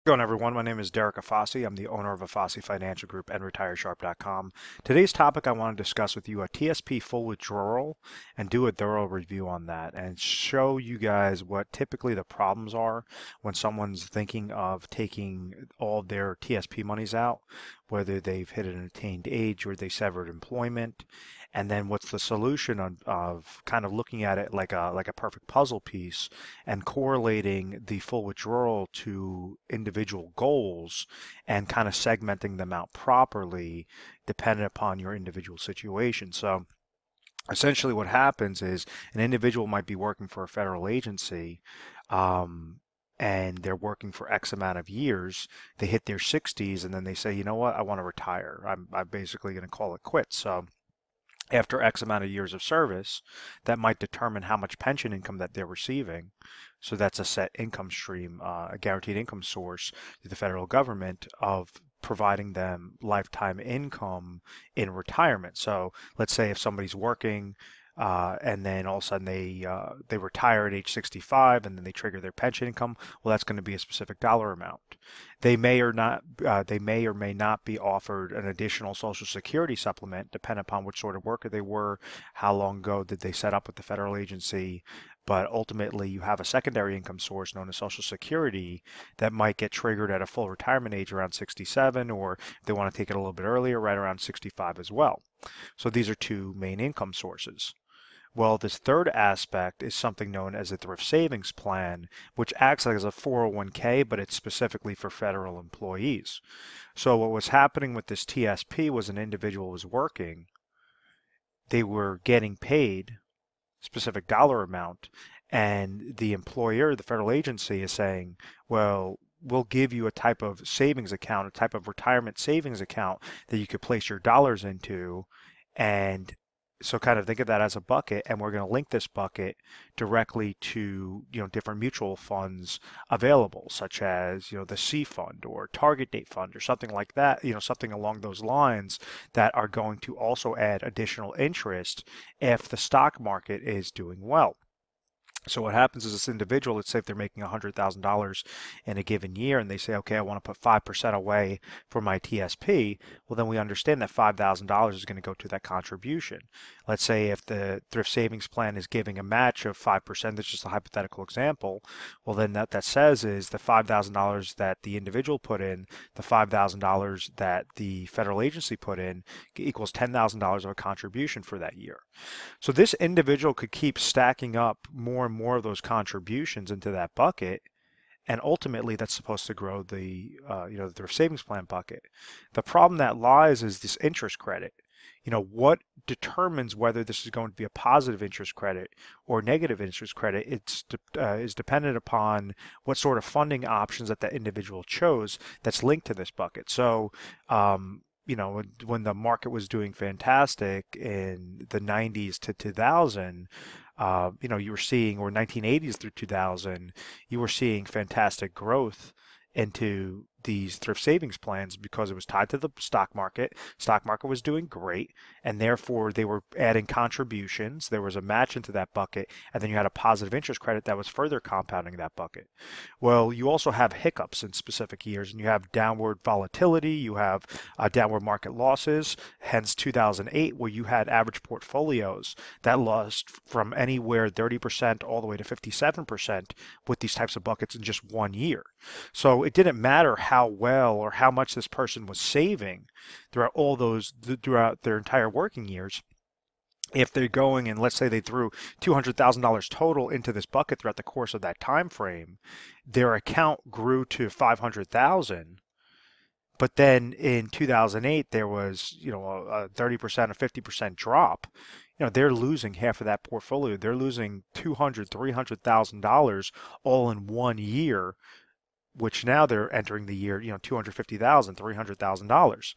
How's it going, everyone? My name is Derek Afasi. I'm the owner of Afasi Financial Group and RetireSharp.com. Today's topic I want to discuss with you a TSP full withdrawal and do a thorough review on that and show you guys what typically the problems are when someone's thinking of taking all of their TSP monies out, whether they've hit an attained age or they severed employment, and then what's the solution of kind of looking at it like a perfect puzzle piece and correlating the full withdrawal to individual goals and kind of segmenting them out properly dependent upon your individual situation. So essentially what happens is an individual might be working for a federal agency, and they're working for X amount of years. They hit their 60s and then they say, you know what, I want to retire. I'm basically going to call it quits. So after X amount of years of service, that might determine how much pension income that they're receiving. So that's a set income stream, a guaranteed income source to the federal government of providing them lifetime income in retirement. So let's say if somebody's working and then all of a sudden they retire at age 65 and then they trigger their pension income, well, that's going to be a specific dollar amount. They may or may not be offered an additional Social Security supplement, depending upon which sort of worker they were, how long ago did they set up with the federal agency. But ultimately, you have a secondary income source known as Social Security that might get triggered at a full retirement age around 67, or if they want to take it a little bit earlier, right around 65 as well. So these are two main income sources. Well, this third aspect is something known as a Thrift Savings Plan, which acts like as a 401k, but it's specifically for federal employees. So what was happening with this TSP was an individual was working, they were getting paid specific dollar amount, and the employer, the federal agency, is saying, well, we'll give you a type of savings account, a type of retirement savings account that you could place your dollars into. And so kind of think of that as a bucket, and we're going to link this bucket directly to, different mutual funds available, such as, the C fund or target date fund or something like that, something along those lines that are going to also add additional interest if the stock market is doing well. So what happens is this individual, let's say if they're making $100,000 in a given year and they say, okay, I want to put 5% away for my TSP, well, then we understand that $5,000 is going to go to that contribution. Let's say if the Thrift Savings Plan is giving a match of 5%, that's just a hypothetical example, well, then that says is the $5,000 that the individual put in, the $5,000 that the federal agency put in equals $10,000 of a contribution for that year. So this individual could keep stacking up more and more of those contributions into that bucket, and ultimately that's supposed to grow the the Thrift Savings Plan bucket. The problem that lies is this interest credit. What determines whether this is going to be a positive interest credit or negative interest credit? Is dependent upon what sort of funding options that individual chose that's linked to this bucket. So when the market was doing fantastic in the 90s to 2000, you were seeing, or 1980s through 2000, you were seeing fantastic growth into these thrift savings plans because it was tied to the stock market. Stock market was doing great, and therefore they were adding contributions. There was a match into that bucket, and then you had a positive interest credit that was further compounding that bucket. Well, you also have hiccups in specific years, and you have downward volatility, you have downward market losses, hence 2008, where you had average portfolios that lost from anywhere 30% all the way to 57% with these types of buckets in just 1 year. So it didn't matter how well or how much this person was saving throughout their entire working years. If they're going and let's say they threw $200,000 total into this bucket throughout the course of that time frame, their account grew to $500,000. But then in 2008, there was, a 30%, a 50% drop. They're losing half of that portfolio. They're losing $200,000, $300,000 all in 1 year, which now they're entering the year, $250,000, $300,000.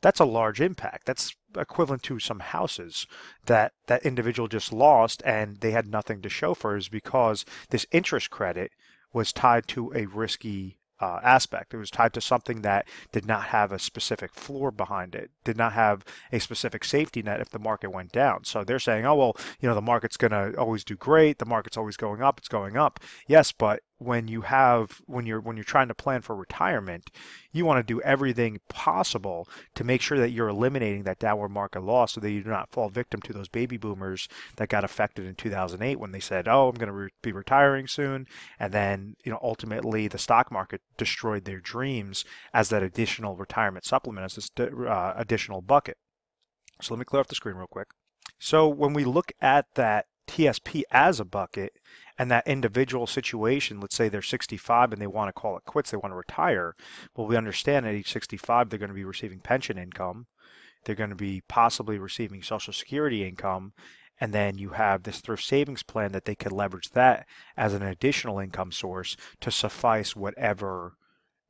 That's a large impact. That's equivalent to some houses that individual just lost, and they had nothing to show for it, is because this interest credit was tied to a risky aspect. It was tied to something that did not have a specific floor behind it, did not have a specific safety net if the market went down. So they're saying, oh, well, the market's going to always do great. The market's always going up. It's going up. Yes, but when you're trying to plan for retirement, you want to do everything possible to make sure that you're eliminating that downward market loss so that you do not fall victim to those baby boomers that got affected in 2008 when they said, "Oh, I'm going to be retiring soon," and then ultimately the stock market destroyed their dreams as that additional retirement supplement, as this additional bucket. So let me clear off the screen real quick. So when we look at that TSP as a bucket and that individual situation, let's say they're 65 and they want to call it quits, they want to retire. Well, we understand at age 65 they're going to be receiving pension income, they're going to be possibly receiving Social Security income, and then you have this thrift savings plan that they could leverage that as an additional income source to suffice whatever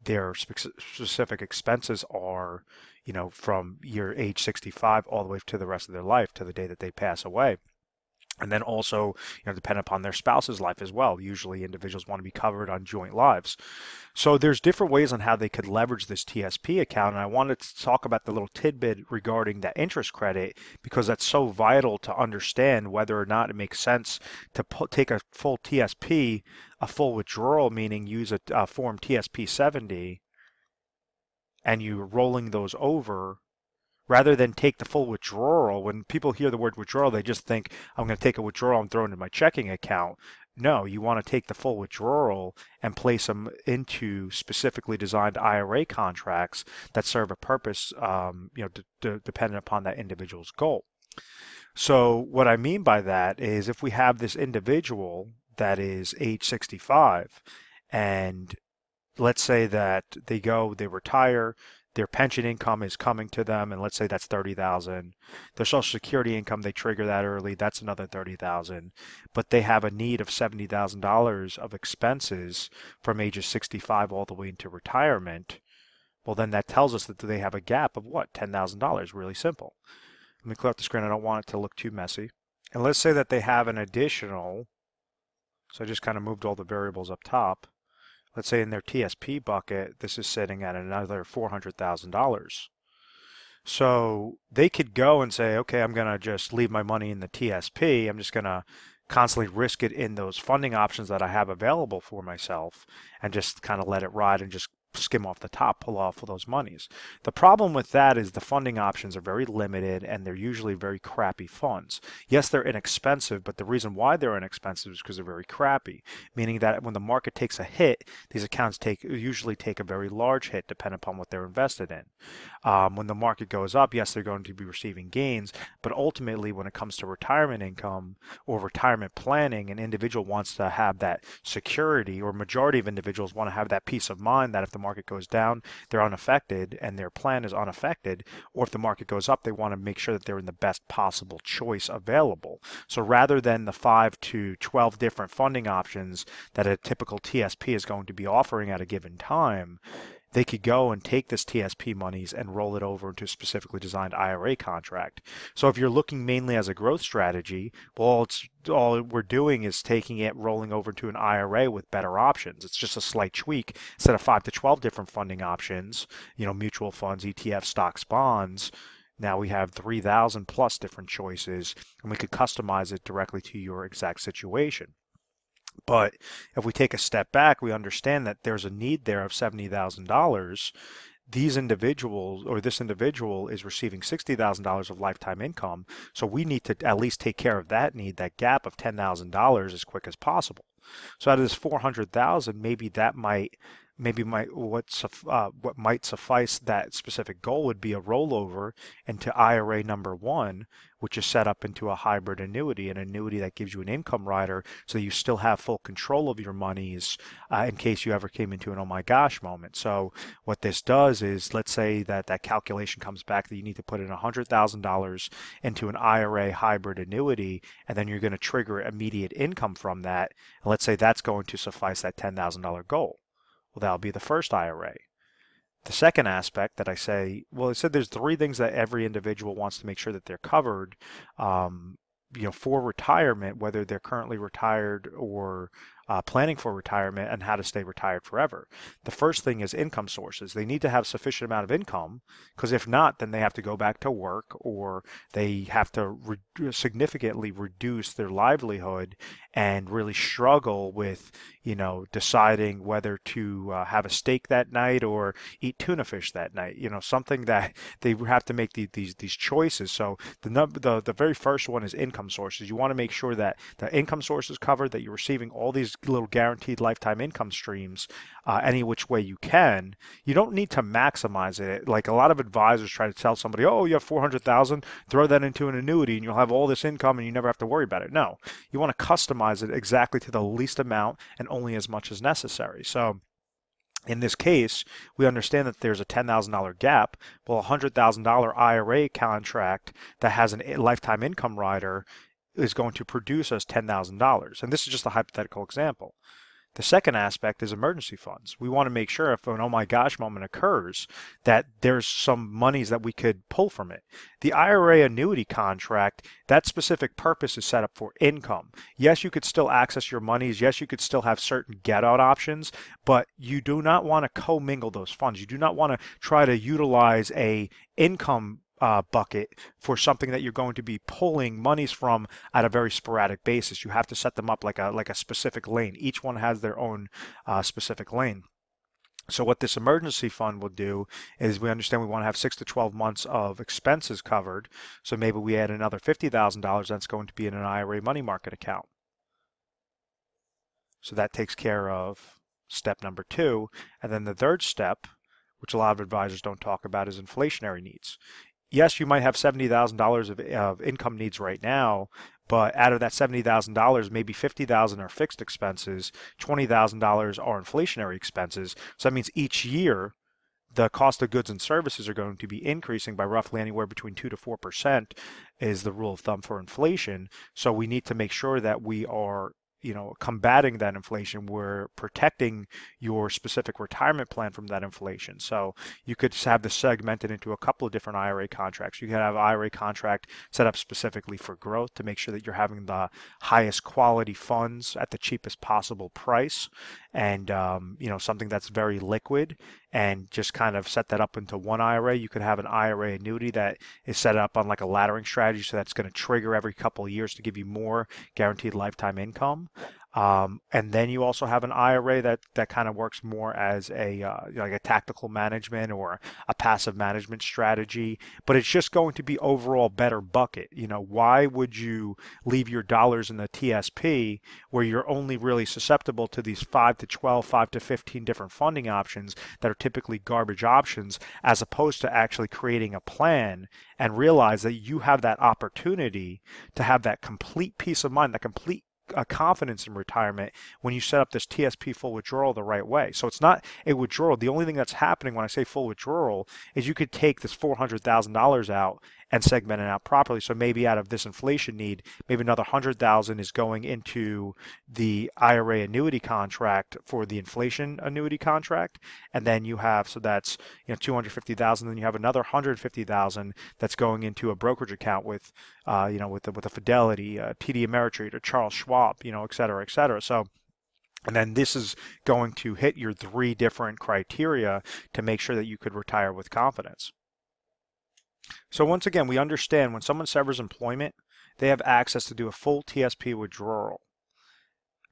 their specific expenses are, from your age 65 all the way to the rest of their life, to the day that they pass away. And then also, depend upon their spouse's life as well. Usually individuals want to be covered on joint lives. So there's different ways on how they could leverage this TSP account. And I wanted to talk about the little tidbit regarding that interest credit, because that's so vital to understand whether or not it makes sense to take a full TSP, a full withdrawal, meaning use a form TSP 70, and you rolling those over, rather than take the full withdrawal. When people hear the word withdrawal, they just think, I'm going to take a withdrawal and throw it into my checking account. No, you want to take the full withdrawal and place them into specifically designed IRA contracts that serve a purpose, dependent upon that individual's goal. So what I mean by that is, if we have this individual that is age 65, and let's say that they retire, their pension income is coming to them, and let's say that's $30,000. Their Social Security income, they trigger that early, that's another $30,000. But they have a need of $70,000 of expenses from ages 65 all the way into retirement. Well, then that tells us that they have a gap of what? $10,000. Really simple. Let me clear up the screen. I don't want it to look too messy. And let's say that they have an additional, so I just kind of moved all the variables up top. Let's say in their TSP bucket, this is sitting at another $400,000. So they could go and say, okay, I'm going to just leave my money in the TSP. I'm just going to constantly risk it in those funding options that I have available for myself, and just kind of let it ride and just skim off the top, pull off of those monies. The problem with that is the funding options are very limited, and they're usually very crappy funds. Yes, they're inexpensive, but the reason why they're inexpensive is because they're very crappy, meaning that when the market takes a hit, these accounts usually take a very large hit depending upon what they're invested in. When the market goes up, yes, they're going to be receiving gains, but ultimately when it comes to retirement income or retirement planning, an individual wants to have that security, or majority of individuals want to have that peace of mind that if the market goes down, they're unaffected and their plan is unaffected, or if the market goes up, they want to make sure that they're in the best possible choice available. So rather than the 5 to 12 different funding options that a typical TSP is going to be offering at a given time, they could go and take this TSP monies and roll it over into a specifically designed IRA contract. So if you're looking mainly as a growth strategy, well, all we're doing is taking it, rolling over to an IRA with better options. It's just a slight tweak. Instead of 5 to 12 different funding options, mutual funds, ETFs, stocks, bonds, now we have 3,000 plus different choices, and we could customize it directly to your exact situation. But if we take a step back, we understand that there's a need there of $70,000. These individuals, or this individual, is receiving $60,000 of lifetime income. So we need to at least take care of that need, that gap of $10,000, as quick as possible. So out of this $400,000, maybe that what might suffice that specific goal would be a rollover into IRA number 1, which is set up into a hybrid annuity, an annuity that gives you an income rider, so you still have full control of your monies in case you ever came into an oh my gosh moment. So what this does is, let's say that calculation comes back that you need to put in $100,000 into an IRA hybrid annuity, and then you're going to trigger immediate income from that, and let's say that's going to suffice that $10,000 goal. Well, that'll be the first IRA. The second aspect that I said there's 3 things that every individual wants to make sure that they're covered, for retirement, whether they're currently retired or planning for retirement and how to stay retired forever. The first thing is income sources. They need to have sufficient amount of income, because if not, then they have to go back to work, or they have to significantly reduce their livelihood and really struggle with, deciding whether to have a steak that night or eat tuna fish that night. Something that they have to make these choices. So the very first one is income sources. You want to make sure that the income source is covered, that you're receiving all these little guaranteed lifetime income streams any which way you can. You don't need to maximize it. Like a lot of advisors try to tell somebody, oh, you have 400,000, throw that into an annuity and you'll have all this income and you never have to worry about it. No, you want to customize it exactly to the least amount and only as much as necessary. So in this case, we understand that there's a $10,000 gap. Well, a $100,000 IRA contract that has a lifetime income rider is going to produce us $10,000. And this is just a hypothetical example. The second aspect is emergency funds. We want to make sure if an oh my gosh moment occurs that there's some monies that we could pull from it. The IRA annuity contract, that specific purpose is set up for income. Yes, you could still access your monies. Yes, you could still have certain get out options, but you do not want to commingle those funds. You do not want to try to utilize a income bucket for something that you're going to be pulling monies from at a very sporadic basis. You have to set them up like a specific lane. Each one has their own specific lane. So what this emergency fund will do is we understand we want to have 6 to 12 months of expenses covered. So maybe we add another $50,000 that's going to be in an IRA money market account. So that takes care of step number 2. And then the third step, which a lot of advisors don't talk about, is inflationary needs. Yes, you might have $70,000 of income needs right now, but out of that $70,000, maybe $50,000 are fixed expenses, $20,000 are inflationary expenses. So that means each year, the cost of goods and services are going to be increasing by roughly anywhere between 2 to 4% is the rule of thumb for inflation. So we need to make sure that we are combating that inflation. We're protecting your specific retirement plan from that inflation. So you could have this segmented into a couple of different IRA contracts. You could have an IRA contract set up specifically for growth to make sure that you're having the highest quality funds at the cheapest possible price, and something that's very liquid, and just kind of set that up into one IRA. You could have an IRA annuity that is set up on like a laddering strategy, so that's going to trigger every couple of years to give you more guaranteed lifetime income. And then you also have an IRA that kind of works more as like a tactical management or a passive management strategy, but it's just going to be overall better bucket. Why would you leave your dollars in the TSP where you're only really susceptible to these 5 to 12, 5 to 15 different funding options that are typically garbage options, as opposed to actually creating a plan and realize that you have that opportunity to have that complete peace of mind, that complete confidence in retirement when you set up this TSP full withdrawal the right way. So it's not a withdrawal. The only thing that's happening when I say full withdrawal is you could take this $400,000 out and segment it out properly. So maybe out of this inflation need, maybe another 100,000 is going into the IRA annuity contract for the inflation annuity contract, and then you have, so that's 250,000. Then you have another 150,000 that's going into a brokerage account with with a Fidelity, TD Ameritrade, or Charles Schwab, et cetera, et cetera. So. And then this is going to hit your 3 different criteria to make sure that you could retire with confidence. So once again, we understand when someone severs employment, they have access to do a full TSP withdrawal.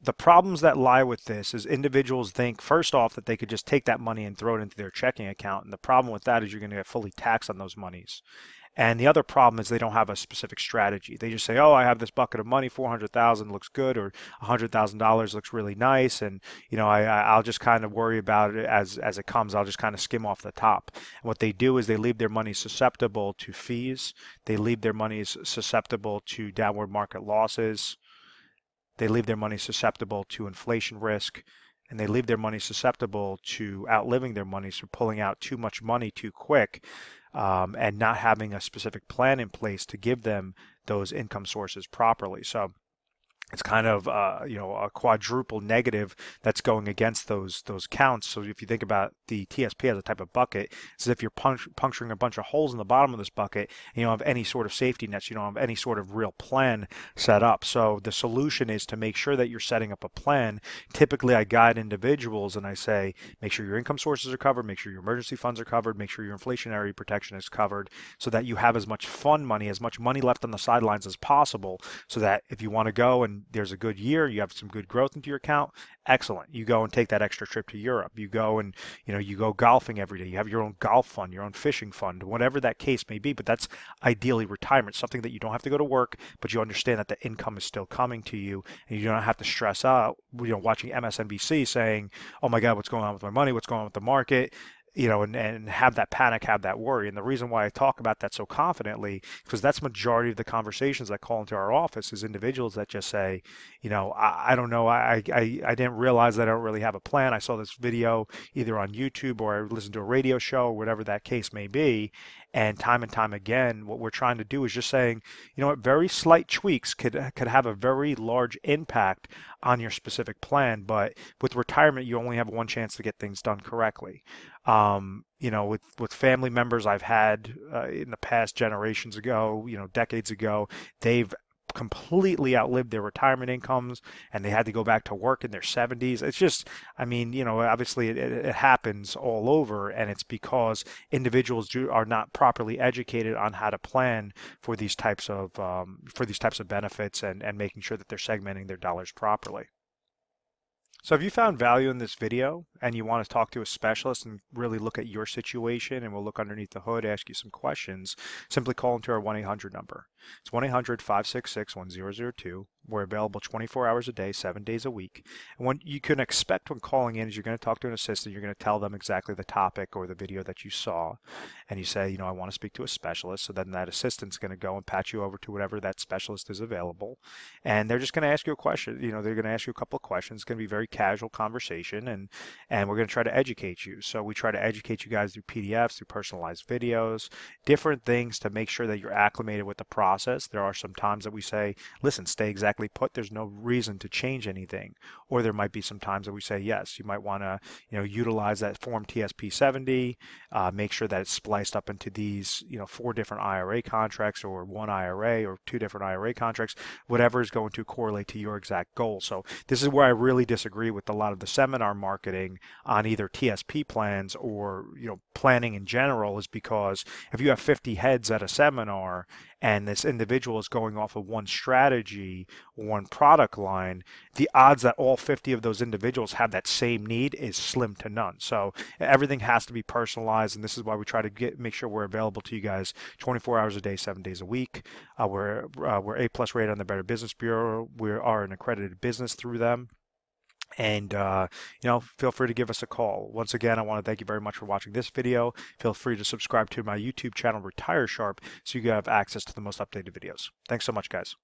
The problems that lie with this is individuals think, first off, that they could just take that money and throw it into their checking account. And the problem with that is you're going to get fully taxed on those monies. And the other problem is they don't have a specific strategy. They just say, oh, I have this bucket of money, 400,000 looks good, or $100,000 looks really nice, and I'll just kind of worry about it as it comes. I'll just kind of skim off the top. And what they do is they leave their money susceptible to fees. They leave their money susceptible to downward market losses. They leave their money susceptible to inflation risk. And they leave their money susceptible to outliving their money, so pulling out too much money too quick, and not having a specific plan in place to give them those income sources properly. So it's kind of a quadruple negative that's going against those counts. So if you think about the TSP as a type of bucket, it's as if you're puncturing a bunch of holes in the bottom of this bucket, and you don't have any sort of safety nets, you don't have any sort of real plan set up. So the solution is to make sure that you're setting up a plan. Typically I guide individuals and I say, make sure your income sources are covered, make sure your emergency funds are covered, make sure your inflationary protection is covered, so that you have as much fund money, as much money left on the sidelines as possible, so that if you want to go and there's a good year, you have some good growth into your account, excellent. You go and take that extra trip to Europe. You go and, you go golfing every day. You have your own golf fund, your own fishing fund, whatever that case may be. But that's ideally retirement, something that you don't have to go to work, but you understand that the income is still coming to you, and you don't have to stress out, watching MSNBC saying, oh my God, what's going on with my money? What's going on with the market? And have that panic, have that worry. And the reason why I talk about that so confidently, because that's majority of the conversations that call into our office is individuals that just say, I don't know, I didn't realize that I don't really have a plan. I saw this video either on YouTube or I listened to a radio show or whatever that case may be. And time again, what we're trying to do is just saying, very slight tweaks could have a very large impact on your specific plan. But with retirement, you only have one chance to get things done correctly. With family members I've had in the past, generations ago, decades ago, they've completely outlived their retirement incomes and they had to go back to work in their 70s. It's just, obviously it happens all over, and it's because individuals are not properly educated on how to plan for these types of benefits and making sure that they're segmenting their dollars properly. So if you found value in this video and you want to talk to a specialist and really look at your situation, and we'll look underneath the hood, ask you some questions, simply call into our 1-800 number. It's 1-800-566-1002. We're available 24 hours a day, 7 days a week. And what you can expect when calling in is you're going to talk to an assistant. You're going to tell them exactly the topic or the video that you saw. And you say, I want to speak to a specialist. So then that assistant's going to go and patch you over to whatever that specialist is available. And they're just going to ask you a question. They're going to ask you a couple of questions. It's going to be very casual conversation, and we're going to try to educate you. So we try to educate you guys through PDFs, through personalized videos, different things to make sure that you're acclimated with the process. There are some times that we say, listen, stay exactly put. There's no reason to change anything. Or there might be some times that we say, yes, you might want to utilize that form TSP 70, make sure that it's spliced up into these 4 different IRA contracts, or 1 IRA, or 2 different IRA contracts, whatever is going to correlate to your exact goal. So this is where I really disagree with a lot of the seminar marketing on either TSP plans or planning in general, is because if you have 50 heads at a seminar and this individual is going off of one strategy, one product line, the odds that all 50 of those individuals have that same need is slim to none. So everything has to be personalized, and this is why we try to make sure we're available to you guys 24 hours a day, 7 days a week. We're A+ rated on the Better Business Bureau. We are an accredited business through them. And, feel free to give us a call. Once again, I want to thank you very much for watching this video. Feel free to subscribe to my YouTube channel, Retire Sharp, so you can have access to the most updated videos. Thanks so much, guys.